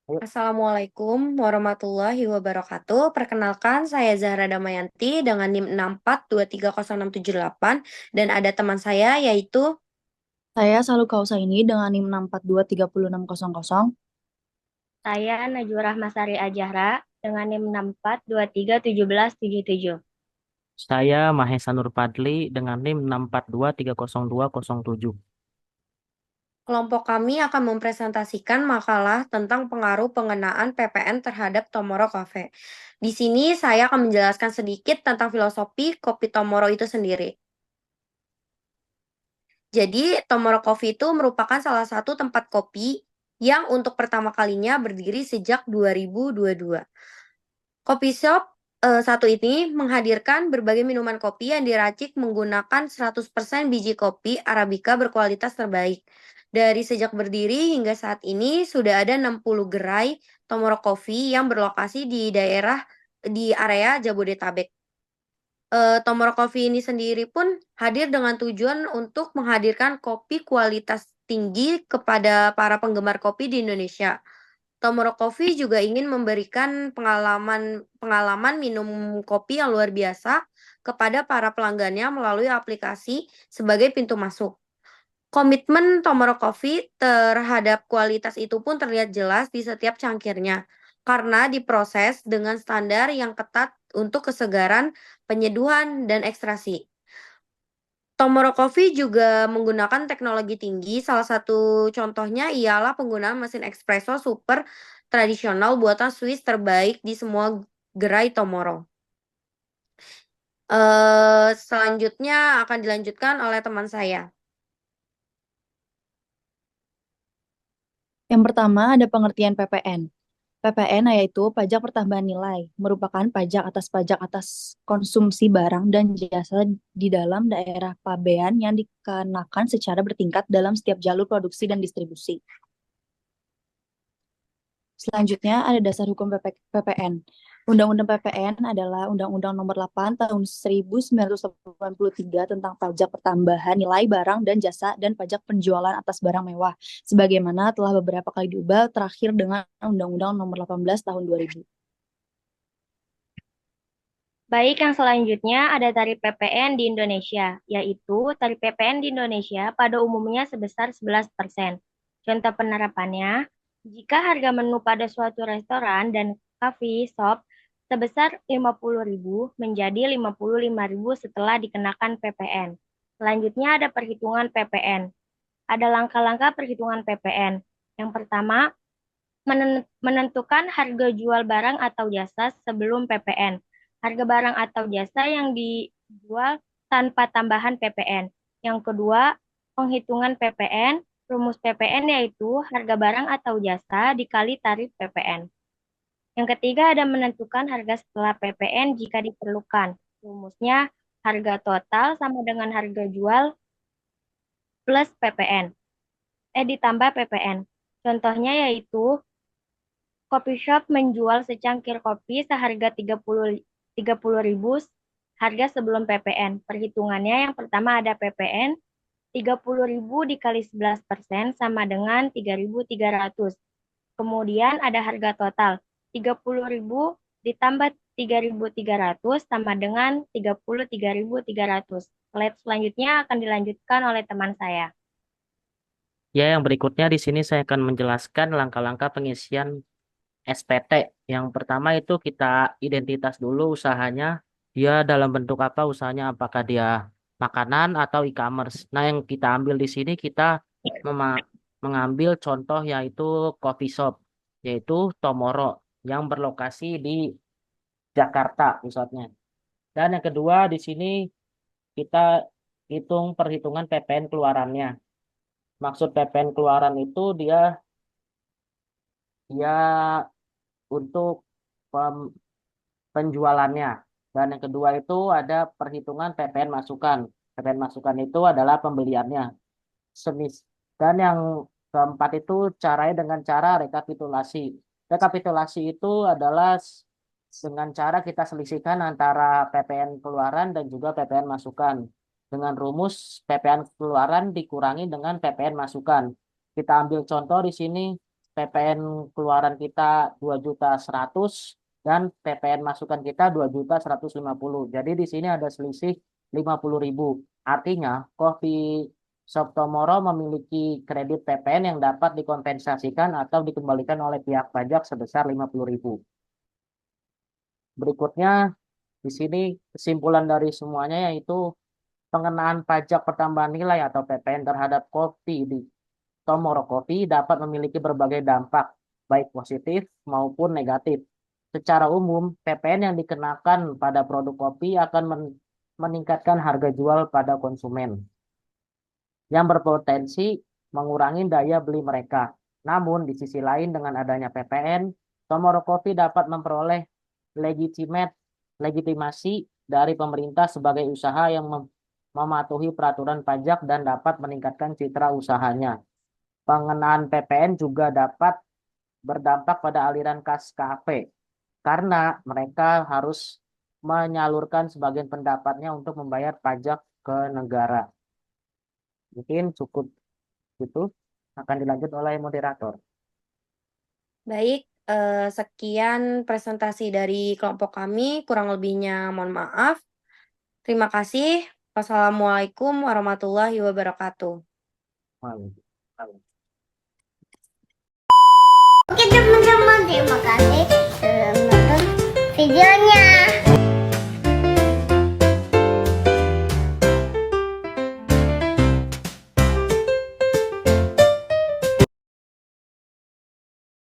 Ayo. Assalamualaikum warahmatullahi wabarakatuh. Perkenalkan, saya Zahra Damayanti dengan NIM 64230678 dan ada teman saya yaitu Saya Salu Kausaini dengan NIM 6423060. Saya Najwa Rahmasari Ajahra dengan NIM 64231777. Saya Mahesa Nurpadli dengan NIM 642300207. kelompok kami akan mempresentasikan makalah tentang pengaruh pengenaan PPN terhadap Tomoro Coffee. Di sini saya akan menjelaskan sedikit tentang filosofi kopi Tomoro itu sendiri. Jadi, Tomoro Coffee itu merupakan salah satu tempat kopi yang untuk pertama kalinya berdiri sejak 2022. Kopi shop satu ini menghadirkan berbagai minuman kopi yang diracik menggunakan 100% biji kopi Arabica berkualitas terbaik. Dari sejak berdiri hingga saat ini sudah ada 60 gerai Tomoro Coffee yang berlokasi di area Jabodetabek. Tomoro Coffee ini sendiri pun hadir dengan tujuan untuk menghadirkan kopi kualitas tinggi kepada para penggemar kopi di Indonesia. Tomoro Coffee juga ingin memberikan pengalaman minum kopi yang luar biasa kepada para pelanggannya melalui aplikasi sebagai pintu masuk. Komitmen Tomoro Coffee terhadap kualitas itu pun terlihat jelas di setiap cangkirnya, karena diproses dengan standar yang ketat untuk kesegaran, penyeduhan, dan ekstraksi. Tomoro Coffee juga menggunakan teknologi tinggi, salah satu contohnya ialah penggunaan mesin espresso super tradisional buatan Swiss terbaik di semua gerai Tomoro. Selanjutnya akan dilanjutkan oleh teman saya. Yang pertama ada pengertian PPN. PPN yaitu pajak pertambahan nilai, merupakan pajak atas konsumsi barang dan jasa di dalam daerah pabean yang dikenakan secara bertingkat dalam setiap jalur produksi dan distribusi. Selanjutnya ada dasar hukum PPN. Undang-Undang PPN adalah Undang-Undang Nomor 8 Tahun 1983 tentang pajak pertambahan nilai barang dan jasa dan pajak penjualan atas barang mewah, sebagaimana telah beberapa kali diubah terakhir dengan Undang-Undang Nomor 18 Tahun 2000. Baik, yang selanjutnya ada tarif PPN di Indonesia, yaitu tarif PPN di Indonesia pada umumnya sebesar 11%. Contoh penerapannya, jika harga menu pada suatu restoran dan coffee shop sebesar 50.000 menjadi 55.000 setelah dikenakan PPN. Selanjutnya ada perhitungan PPN. Ada langkah-langkah perhitungan PPN. Yang pertama, menentukan harga jual barang atau jasa sebelum PPN. Harga barang atau jasa yang dijual tanpa tambahan PPN. Yang kedua, penghitungan PPN. Rumus PPN yaitu harga barang atau jasa dikali tarif PPN. Yang ketiga ada menentukan harga setelah PPN jika diperlukan. Rumusnya harga total sama dengan harga jual plus PPN. Ditambah PPN. Contohnya yaitu Coffee shop menjual secangkir kopi seharga 30.000 harga sebelum PPN. Perhitungannya yang pertama ada PPN, 30.000 dikali 11% sama dengan 3.300. Kemudian ada harga total, 30.000 ditambah 3.300 sama dengan 33.300. Slide selanjutnya akan dilanjutkan oleh teman saya. Ya, yang berikutnya di sini saya akan menjelaskan langkah-langkah pengisian SPT. Yang pertama itu kita identitas dulu usahanya. Dia dalam bentuk apa usahanya? Apakah dia makanan atau e-commerce? Nah, yang kita ambil di sini kita mema- mengambil contoh yaitu coffee shop, yaitu Tomoro yang berlokasi di Jakarta pusatnya. Dan yang kedua di sini kita hitung perhitungan PPN keluarannya. Maksud PPN keluaran itu dia untuk pem- penjualannya. Dan yang kedua itu ada perhitungan PPN masukan. PPN masukan itu adalah pembeliannya. Semis. Dan yang keempat itu caranya dengan cara rekapitulasi. Rekapitulasi itu adalah dengan cara kita selisihkan antara PPN keluaran dan juga PPN masukan. Dengan rumus PPN keluaran dikurangi dengan PPN masukan. Kita ambil contoh di sini. PPN keluaran kita 2.100.000 dan PPN masukan kita 2.150.000. Jadi di sini ada selisih 50.000. Artinya Coffee Shop Tomorrow memiliki kredit PPN yang dapat dikompensasikan atau dikembalikan oleh pihak pajak sebesar 50.000. Berikutnya di sini kesimpulan dari semuanya yaitu pengenaan pajak pertambahan nilai atau PPN terhadap kopi di Tomorrow Coffee dapat memiliki berbagai dampak, baik positif maupun negatif. Secara umum, PPN yang dikenakan pada produk kopi akan meningkatkan harga jual pada konsumen, yang berpotensi mengurangi daya beli mereka. Namun, di sisi lain dengan adanya PPN, Tomorrow Coffee dapat memperoleh legitimasi dari pemerintah sebagai usaha yang mematuhi peraturan pajak dan dapat meningkatkan citra usahanya. Pengenaan PPN juga dapat berdampak pada aliran kas kafe karena mereka harus menyalurkan sebagian pendapatnya untuk membayar pajak ke negara. Mungkin cukup itu, akan dilanjut oleh moderator. Baik, sekian presentasi dari kelompok kami, kurang lebihnya mohon maaf. Terima kasih. Wassalamualaikum warahmatullahi wabarakatuh. Oke teman-teman, terima kasih sudah menonton videonya.